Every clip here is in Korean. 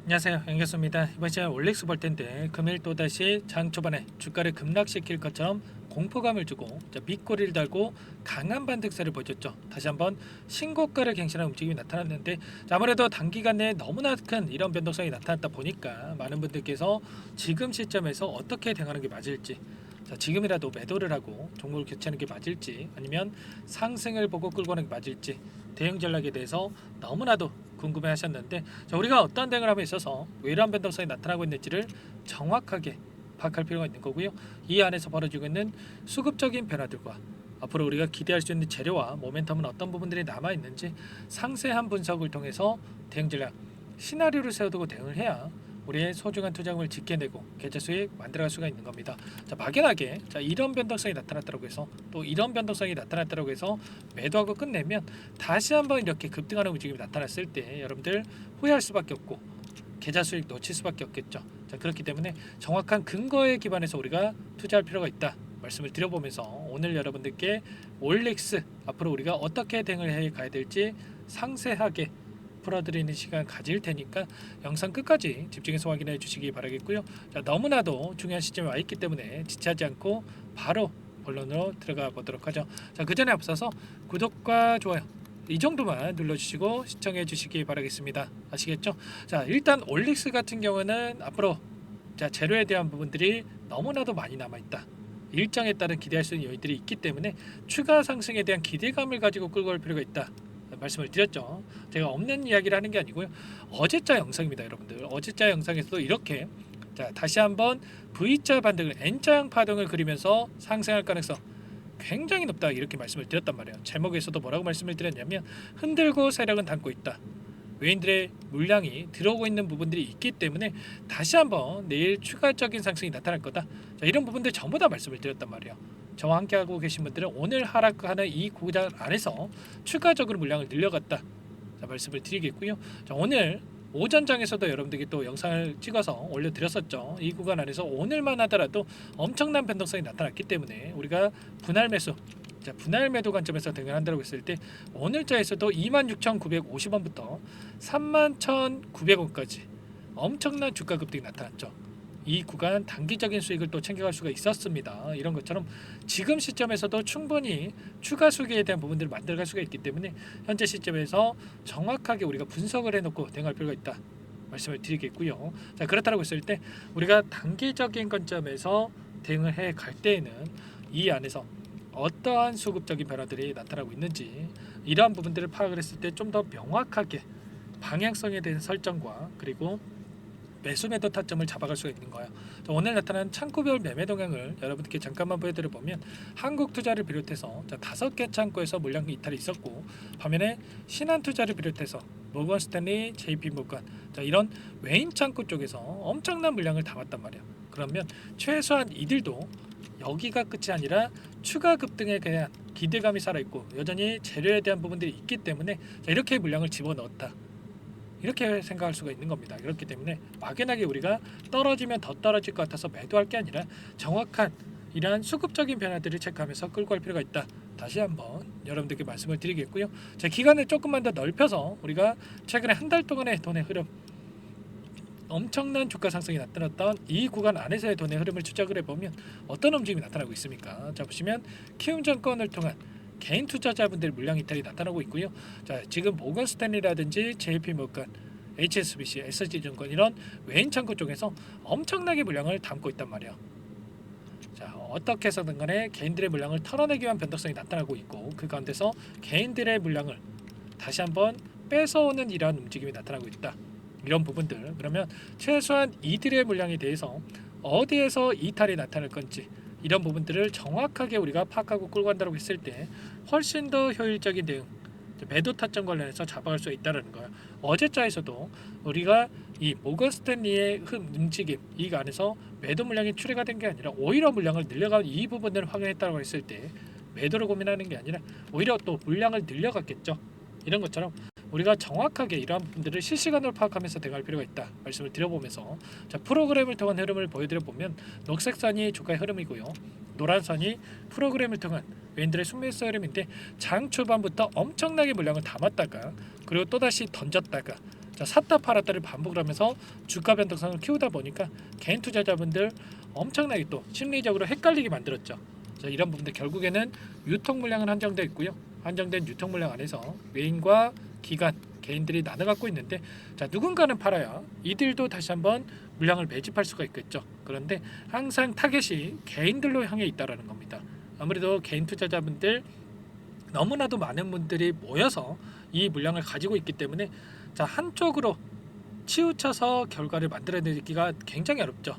안녕하세요, 양교수입니다. 이번 시간 올릭스 볼 텐데 금일 또다시 장 초반에 주가를 급락시킬 것처럼 공포감을 주고 밑꼬리를 달고 강한 반등세를 보여줬죠. 다시 한번 신고가를 갱신한 움직임이 나타났는데 아무래도 단기간 내에 너무나 큰 이런 변동성이 나타났다 보니까 많은 분들께서 지금 시점에서 어떻게 대응하는 게 맞을지, 지금이라도 매도를 하고 종목을 교체하는 게 맞을지, 아니면 상승을 보고 끌고 가는 게 맞을지 대응 전략에 대해서 너무나도 궁금해 하셨는데, 우리가 어떤 대응을 함에 있어서 왜 이러한 변동성이 나타나고 있는지를 정확하게 파악할 필요가 있는 거고요. 이 안에서 벌어지고 있는 수급적인 변화들과 앞으로 우리가 기대할 수 있는 재료와 모멘텀은 어떤 부분들이 남아 있는지 상세한 분석을 통해서 대응 전략 시나리오를 세워두고 대응을 해야 우리의 소중한 투자금을 지켜내고 계좌 수익 만들어갈 수가 있는 겁니다. 막연하게 이런 변동성이 나타났다고 해서 또 이런 변동성이 나타났다고 해서 매도하고 끝내면 다시 한번 이렇게 급등하는 움직임이 나타났을 때 여러분들 후회할 수밖에 없고 계좌 수익 놓칠 수밖에 없겠죠. 그렇기 때문에 정확한 근거에 기반해서 우리가 투자할 필요가 있다 말씀을 드려보면서, 오늘 여러분들께 올릭스 앞으로 우리가 어떻게 대응을 해 가야 될지 상세하게 풀어드리는 시간 가질 테니까 영상 끝까지 집중해서 확인해 주시기 바라겠고요. 너무나도 중요한 시점에 와 있기 때문에 지체하지 않고 바로 본론으로 들어가 보도록 하죠. 그 전에 앞서서 구독과 좋아요 이 정도만 눌러주시고 시청해 주시기 바라겠습니다. 아시겠죠? 일단 올릭스 같은 경우는 앞으로 재료에 대한 부분들이 너무나도 많이 남아있다. 일정에 따른 기대할 수 있는 요인들이 있기 때문에 추가 상승에 대한 기대감을 가지고 끌고 갈 필요가 있다 말씀을 드렸죠. 제가 없는 이야기를 하는 게 아니고요. 어제자 영상입니다, 여러분들. 어제자 영상에서도 이렇게 다시 한번 V자 반등을 N자형 파동을 그리면서 상승할 가능성 굉장히 높다 이렇게 말씀을 드렸단 말이에요. 제목에서도 뭐라고 말씀을 드렸냐면 흔들고 세력은 담고 있다. 외인들의 물량이 들어오고 있는 부분들이 있기 때문에 다시 한번 내일 추가적인 상승이 나타날 거다. 이런 부분들 전부 다 말씀을 드렸단 말이에요. 저와 함께하고 계신 분들은 오늘 하락하는 이 구간 안에서 추가적으로 물량을 늘려갔다 말씀을 드리겠고요. 오늘 오전장에서도 여러분들께 또 영상을 찍어서 올려드렸었죠. 이 구간 안에서 오늘만 하더라도 엄청난 변동성이 나타났기 때문에 우리가 분할 매수, 분할 매도 관점에서 대응을 한다고 했을 때 오늘자에서도 26,950원부터 31,900원까지 엄청난 주가 급등이 나타났죠. 이 구간 단기적인 수익을 또 챙겨갈 수가 있었습니다. 이런 것처럼 지금 시점에서도 충분히 추가 수익에 대한 부분들을 만들어갈 수가 있기 때문에 현재 시점에서 정확하게 우리가 분석을 해놓고 대응할 필요가 있다 말씀을 드리겠고요. 그렇다고 했을 때 우리가 단기적인 관점에서 대응을 해 갈 때에는 이 안에서 어떠한 수급적인 변화들이 나타나고 있는지 이러한 부분들을 파악을 했을 때 좀 더 명확하게 방향성에 대한 설정과 그리고 매수 매도 타점을 잡아갈 수가 있는 거예요. 오늘 나타난 창구별 매매 동향을 여러분께 잠깐만 보여드려 보면 한국투자를 비롯해서 5개 창구에서 물량 이탈이 있었고, 반면에 신한투자를 비롯해서 모건스탠리, JP모건 이런 외인 창구 쪽에서 엄청난 물량을 담았단 말이에요. 그러면 최소한 이들도 여기가 끝이 아니라 추가 급등에 대한 기대감이 살아있고 여전히 재료에 대한 부분들이 있기 때문에 이렇게 물량을 집어넣었다 이렇게 생각할 수가 있는 겁니다. 그렇기 때문에 막연하게 우리가 떨어지면 더 떨어질 것 같아서 매도할 게 아니라 정확한 이러한 수급적인 변화들을 체크하면서 끌고 갈 필요가 있다. 다시 한번 여러분들께 말씀을 드리겠고요. 제 기간을 조금만 더 넓혀서 우리가 최근에 한 달 동안의 돈의 흐름, 엄청난 주가 상승이 나타났던 이 구간 안에서의 돈의 흐름을 추적을 해보면 어떤 움직임이 나타나고 있습니까? 보시면 키움증권을 통한 개인 투자자분들 물량 이탈이 나타나고 있고요. 지금 모건스탠리라든지 JP모건, HSBC, SG증권 이런 외인 창구 쪽에서 엄청나게 물량을 담고 있단 말이에요. 어떻게 해서든 간에 개인들의 물량을 털어내기 위한 변동성이 나타나고 있고, 그 가운데서 개인들의 물량을 다시 한번 뺏어오는 이러한 움직임이 나타나고 있다. 이런 부분들, 그러면 최소한 이들의 물량에 대해서 어디에서 이탈이 나타날 건지 이런 부분들을 정확하게 우리가 파악하고 끌고 간다고 했을 때 훨씬 더 효율적인 대응, 매도 타점 관련해서 잡아갈 수 있다는 거예요. 어제자에서도 우리가 이 모건스탠리의 움직임 이 안에서 매도 물량이 출회가 된 게 아니라 오히려 물량을 늘려간 이 부분을 확인했다고 했을 때 매도를 고민하는 게 아니라 오히려 또 물량을 늘려갔겠죠. 이런 것처럼 우리가 정확하게 이러한 부분들을 실시간으로 파악하면서 대응할 필요가 있다 말씀을 드려보면서, 프로그램을 통한 흐름을 보여드려 보면 녹색 선이 주가의 흐름이고요, 노란 선이 프로그램을 통한 외인들의 순매수 흐름인데, 장 초반부터 엄청나게 물량을 담았다가 그리고 또다시 던졌다가 자, 샀다 팔았다를 반복을 하면서 주가 변동성을 키우다 보니까 개인 투자자분들 엄청나게 또 심리적으로 헷갈리게 만들었죠. 자, 이런 부분들 결국에는 유통 물량은 한정되어 있고요. 한정된 유통 물량 안에서 외인과 기관, 개인들이 나눠 갖고 있는데, 자, 누군가는 팔아야 이들도 다시 한번 물량을 매집할 수가 있겠죠. 그런데 항상 타겟이 개인들로 향해 있다라는 겁니다. 아무래도 개인 투자자분들 너무나도 많은 분들이 모여서 이 물량을 가지고 있기 때문에, 자, 한쪽으로 치우쳐서 결과를 만들어내기가 굉장히 어렵죠.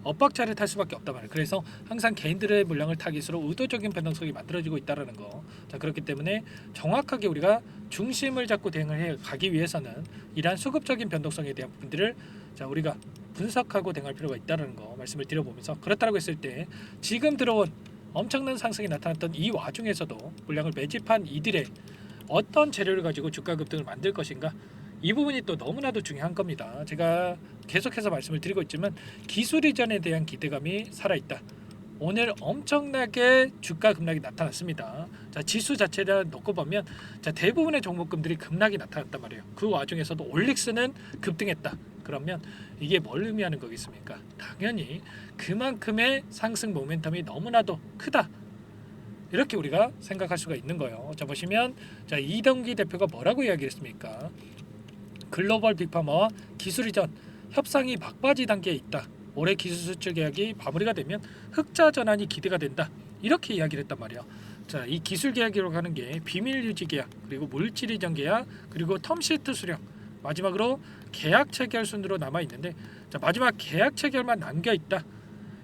엇박자를 탈 수밖에 없단 말이에요. 그래서 항상 개인들의 물량을 타깃으로 의도적인 변동성이 만들어지고 있다는 거. 자, 그렇기 때문에 정확하게 우리가 중심을 잡고 대응을 해 가기 위해서는 이러한 수급적인 변동성에 대한 부분들을, 자, 우리가 분석하고 대응할 필요가 있다는 거 말씀을 드려보면서, 그렇다고 했을 때 지금 들어온 엄청난 상승이 나타났던 이 와중에서도 물량을 매집한 이들의 어떤 재료를 가지고 주가 급등을 만들 것인가, 이 부분이 또 너무나도 중요한 겁니다. 제가 계속해서 말씀을 드리고 있지만 기술 이전에 대한 기대감이 살아있다. 오늘 엄청나게 주가 급락이 나타났습니다. 자, 지수 자체를 놓고 보면, 자, 대부분의 종목군들이 급락이 나타났단 말이에요. 그 와중에서도 올릭스는 급등했다. 그러면 이게 뭘 의미하는 거겠습니까? 당연히 그만큼의 상승 모멘텀이 너무나도 크다. 이렇게 우리가 생각할 수가 있는 거예요. 자, 보시면, 자, 이동기 대표가 뭐라고 이야기했습니까? 글로벌 빅파마와 기술 이전 협상이 막바지 단계에 있다. 올해 기술 수출 계약이 마무리가 되면 흑자 전환이 기대가 된다. 이렇게 이야기를 했단 말이에요. 자, 이 기술 계약이라고 하는 게 비밀 유지 계약, 그리고 물질 이전 계약, 그리고 텀시트 수령, 마지막으로 계약 체결 순으로 남아 있는데, 자, 마지막 계약 체결만 남겨 있다.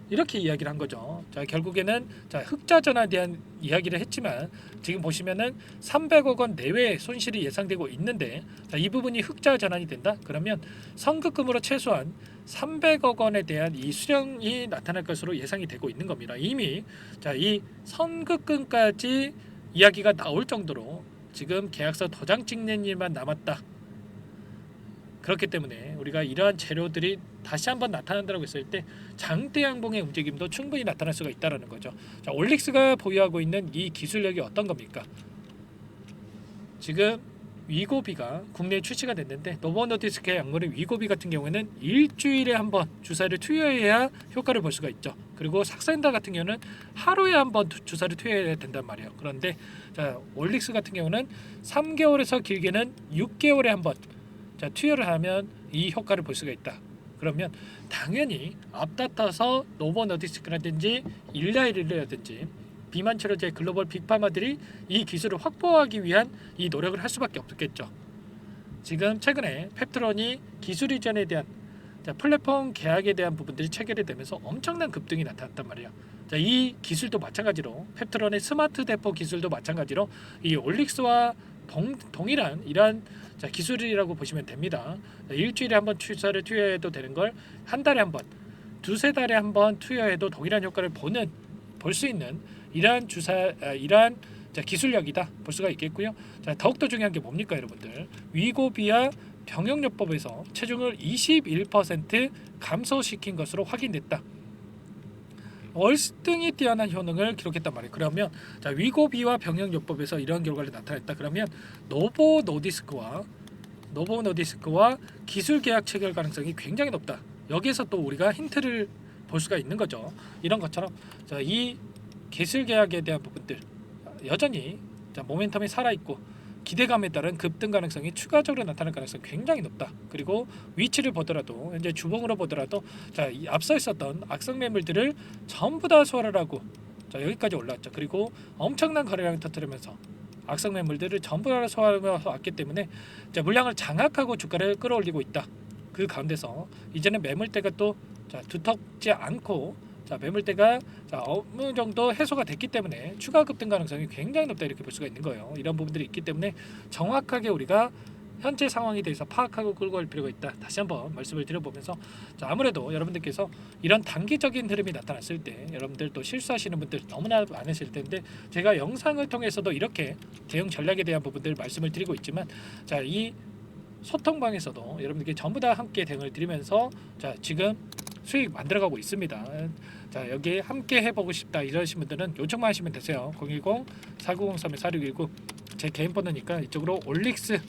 이렇게 이야기를 한 거죠. 자, 결국에는, 자, 흑자 전환에 대한 이야기를 했지만 지금 보시면은 300억 원 내외의 손실이 예상되고 있는데, 자, 이 부분이 흑자 전환이 된다. 그러면 선급금으로 최소한 300억 원에 대한 이 수령이 나타날 것으로 예상이 되고 있는 겁니다. 이미, 자, 이 선급금까지 이야기가 나올 정도로 지금 계약서 도장 찍는 일만 남았다. 그렇기 때문에 우리가 이러한 재료들이 다시 한번 나타난다고 했을 때 장대 양봉의 움직임도 충분히 나타날 수가 있다는 거죠. 자, 올릭스가 보유하고 있는 이 기술력이 어떤 겁니까? 지금 위고비가 국내에 출시가 됐는데, 노보노디스크의 약물인 위고비 같은 경우에는 일주일에 한 번 주사를 투여해야 효과를 볼 수가 있죠. 그리고 삭센다 같은 경우는 하루에 한 번 주사를 투여해야 된단 말이에요. 그런데, 자, 올릭스 같은 경우는 3개월에서 길게는 6개월에 한 번, 자, 투여를 하면 이 효과를 볼 수가 있다. 그러면 당연히 앞다퉈서 노보노디스크라든지 일라이르라든지 비만 치료제 글로벌 빅파마들이 이 기술을 확보하기 위한 이 노력을 할 수밖에 없겠죠. 지금 최근에 펩트론이 기술 이전에 대한, 자, 플랫폼 계약에 대한 부분들이 체결이 되면서 엄청난 급등이 나타났단 말이에요. 자, 이 기술도 마찬가지로, 펩트론의 스마트 대포 기술도 마찬가지로 이 올릭스와 동일한 이러한, 자, 기술이라고 보시면 됩니다. 자, 일주일에 한 번 주사를 투여해도 되는 걸 한 달에 한 번, 두세 달에 한 번 투여해도 동일한 효과를 볼 수 있는 이러한 이러한, 자, 기술력이다 볼 수가 있겠고요. 자, 더욱더 중요한 게 뭡니까, 여러분들? 위고비와 병역요법에서 체중을 21% 감소시킨 것으로 확인됐다. 월등히 뛰어난 효능을 기록했단 말이에요. 그러면, 자, 위고비와 병역요법에서 이런 결과를 나타냈다. 그러면 노보노디스크와 기술 계약 체결 가능성이 굉장히 높다. 여기에서 또 우리가 힌트를 볼 수가 있는 거죠. 이런 것처럼, 자, 이 기술 계약에 대한 부분들 여전히, 자, 모멘텀이 살아있고 기대감에 따른 급등 가능성이 추가적으로 나타날 가능성이 굉장히 높다. 그리고 위치를 보더라도, 현재 주봉으로 보더라도, 자, 이 앞서 있었던 악성 매물들을 전부 다 소화를 하고, 자, 여기까지 올라왔죠. 그리고 엄청난 거래량을 터뜨리면서 악성 매물들을 전부 다 소화하면서 왔기 때문에, 자, 물량을 장악하고 주가를 끌어올리고 있다. 그 가운데서 이제는 매물대가 또, 자, 두텁지 않고, 자, 매물대가, 자, 어느 정도 해소가 됐기 때문에 추가 급등 가능성이 굉장히 높다, 이렇게 볼 수가 있는 거예요. 이런 부분들이 있기 때문에 정확하게 우리가 현재 상황에 대해서 파악하고 끌고 갈 필요가 있다. 다시 한번 말씀을 드려보면서, 자, 아무래도 여러분들께서 이런 단기적인 흐름이 나타났을 때 여러분들 또 실수하시는 분들 너무나 많으실 텐데, 제가 영상을 통해서도 이렇게 대응 전략에 대한 부분들 말씀을 드리고 있지만, 자, 이 소통방에서도 여러분들께 전부 다 함께 대응을 드리면서, 자, 지금 수익 만들어가고 있습니다. 자, 여기에 함께 해보고 싶다 이러신 분들은 요청만 하시면 되세요. 010-4903-4619 제 개인 번호니까 이쪽으로 올릭스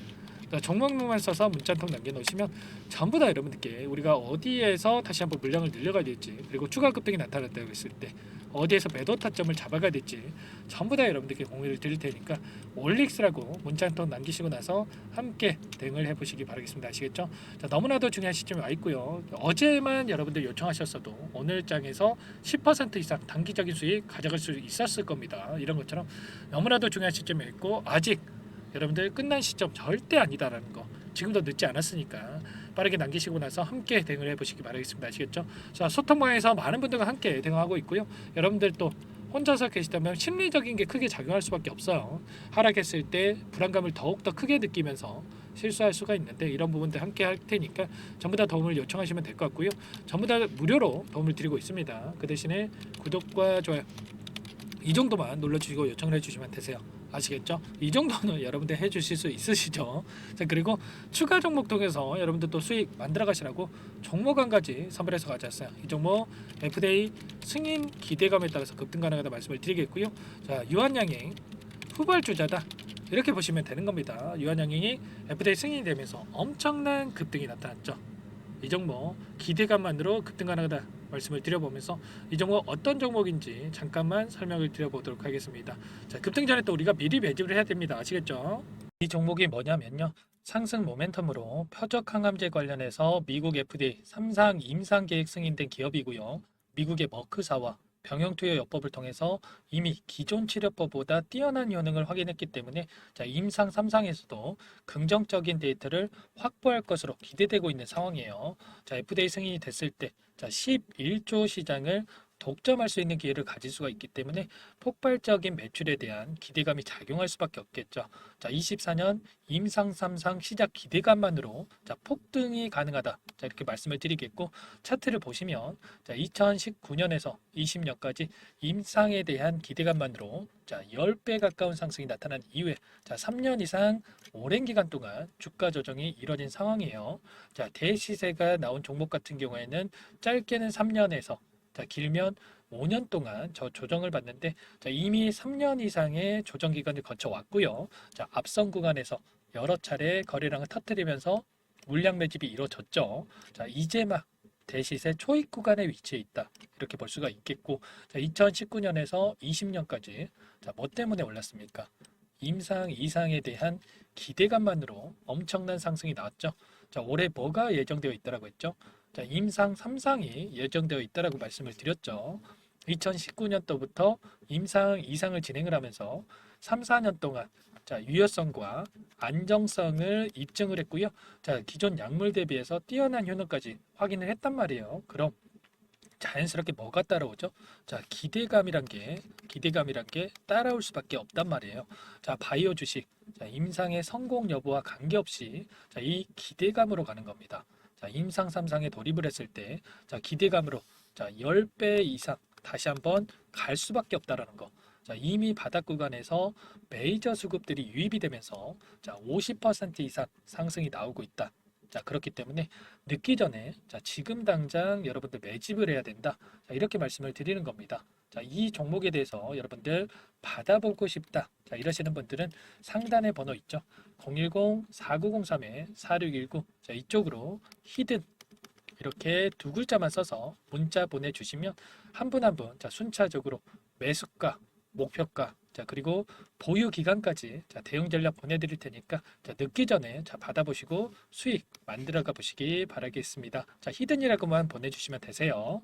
종목명만 써서 문자 한 통 남겨놓으시면 전부 다 여러분들께 우리가 어디에서 다시 한번 물량을 늘려가야 될지, 그리고 추가 급등이 나타났다고 했을 때 어디에서 매도 타점을 잡아가야 될지 전부 다 여러분들께 공유를 드릴 테니까 올릭스라고 문자 한 통 남기시고 나서 함께 대응을 해보시기 바라겠습니다. 아시겠죠? 자, 너무나도 중요한 시점이 와 있고요. 어제만 여러분들 요청하셨어도 오늘 장에서 10% 이상 단기적인 수익 가져갈 수 있었을 겁니다. 이런 것처럼 너무나도 중요한 시점이 있고 아직 여러분들 끝난 시점 절대 아니다라는 거, 지금도 늦지 않았으니까 빠르게 남기시고 나서 함께 대응을 해보시기 바라겠습니다. 아시겠죠? 자, 소통방에서 많은 분들과 함께 대응하고 있고요. 여러분들 또 혼자서 계시다면 심리적인 게 크게 작용할 수밖에 없어요. 하락했을 때 불안감을 더욱더 크게 느끼면서 실수할 수가 있는데, 이런 부분들 함께 할 테니까 전부 다 도움을 요청하시면 될 것 같고요. 전부 다 무료로 도움을 드리고 있습니다. 그 대신에 구독과 좋아요 이 정도만 눌러주시고 요청을 해주시면 되세요. 아시겠죠? 이 정도는 여러분들 해주실 수 있으시죠? 자, 그리고 추가 종목 통해서 여러분들 또 수익 만들어 가시라고 종목 한 가지 선별해서 가져왔어요. 이 종목 FDA 승인 기대감에 따라서 급등 가능하다 말씀을 드리겠고요. 자, 유한양행 후발주자다 이렇게 보시면 되는 겁니다. 유한양행이 FDA 승인이 되면서 엄청난 급등이 나타났죠. 이 종목 기대감만으로 급등 가능하다 말씀을 드려보면서 이 종목 어떤 종목인지 잠깐만 설명을 드려보도록 하겠습니다. 자, 급등 전에 또 우리가 미리 매집을 해야 됩니다. 아시겠죠? 이 종목이 뭐냐면요, 상승 모멘텀으로 표적 항암제 관련해서 미국 FDA 3상 임상 계획 승인된 기업이고요. 미국의 머크사와 병용투여요법을 통해서 이미 기존 치료법보다 뛰어난 효능을 확인했기 때문에 자, 임상 3상에서도 긍정적인 데이터를 확보할 것으로 기대되고 있는 상황이에요. 자, FDA 승인이 됐을 때 자, 11조 시장을 독점할 수 있는 기회를 가질 수가 있기 때문에 폭발적인 매출에 대한 기대감이 작용할 수밖에 없겠죠. 자, 24년 임상 3상 시작 기대감만으로 자, 폭등이 가능하다. 자, 이렇게 말씀을 드리겠고, 차트를 보시면 자, 2019년에서 20년까지 임상에 대한 기대감만으로 자, 10배 가까운 상승이 나타난 이후에 자, 3년 이상 오랜 기간 동안 주가 조정이 이뤄진 상황이에요. 자, 대시세가 나온 종목 같은 경우에는 짧게는 3년에서 자, 길면 5년 동안 저 조정을 받는데 자, 이미 3년 이상의 조정 기간을 거쳐 왔고요. 자, 앞선 구간에서 여러 차례 거래량을 터뜨리면서 물량 매집이 이루어졌죠. 자, 이제 막 대시세 초입 구간에 위치해 있다. 이렇게 볼 수가 있겠고, 자, 2019년에서 20년까지 자, 뭐 때문에 올랐습니까? 임상 이상에 대한 기대감만으로 엄청난 상승이 나왔죠. 자, 올해 뭐가 예정되어 있다라고 했죠? 자, 임상 3상이 예정되어 있다라고 말씀을 드렸죠. 2019년도부터 임상 2상을 진행을 하면서 3, 4년 동안 자, 유효성과 안정성을 입증을 했고요. 자, 기존 약물 대비해서 뛰어난 효능까지 확인을 했단 말이에요. 그럼 자연스럽게 뭐가 따라오죠? 자, 기대감이란 게 따라올 수밖에 없단 말이에요. 자, 바이오 주식, 자, 임상의 성공 여부와 관계없이 자, 이 기대감으로 가는 겁니다. 자, 임상 3상에 돌입을 했을 때 자, 기대감으로 자, 10배 이상 다시 한번 갈 수밖에 없다라는 거. 자, 이미 바닥 구간에서 메이저 수급들이 유입이 되면서 자, 50% 이상 상승이 나오고 있다. 자, 그렇기 때문에 늦기 전에 자, 지금 당장 여러분들 매집을 해야 된다. 자, 이렇게 말씀을 드리는 겁니다. 자, 이 종목에 대해서 여러분들 받아보고 싶다. 자, 이러시는 분들은 상단에 번호 있죠. 010-4903-4619. 자, 이쪽으로 히든 이렇게 두 글자만 써서 문자 보내주시면 한 분 한 분 자, 순차적으로 매수가, 목표가, 자, 그리고 보유 기간까지 자, 대응 전략 보내드릴 테니까 자, 늦기 전에 자, 받아보시고 수익 만들어가 보시기 바라겠습니다. 자, 히든이라고만 보내주시면 되세요.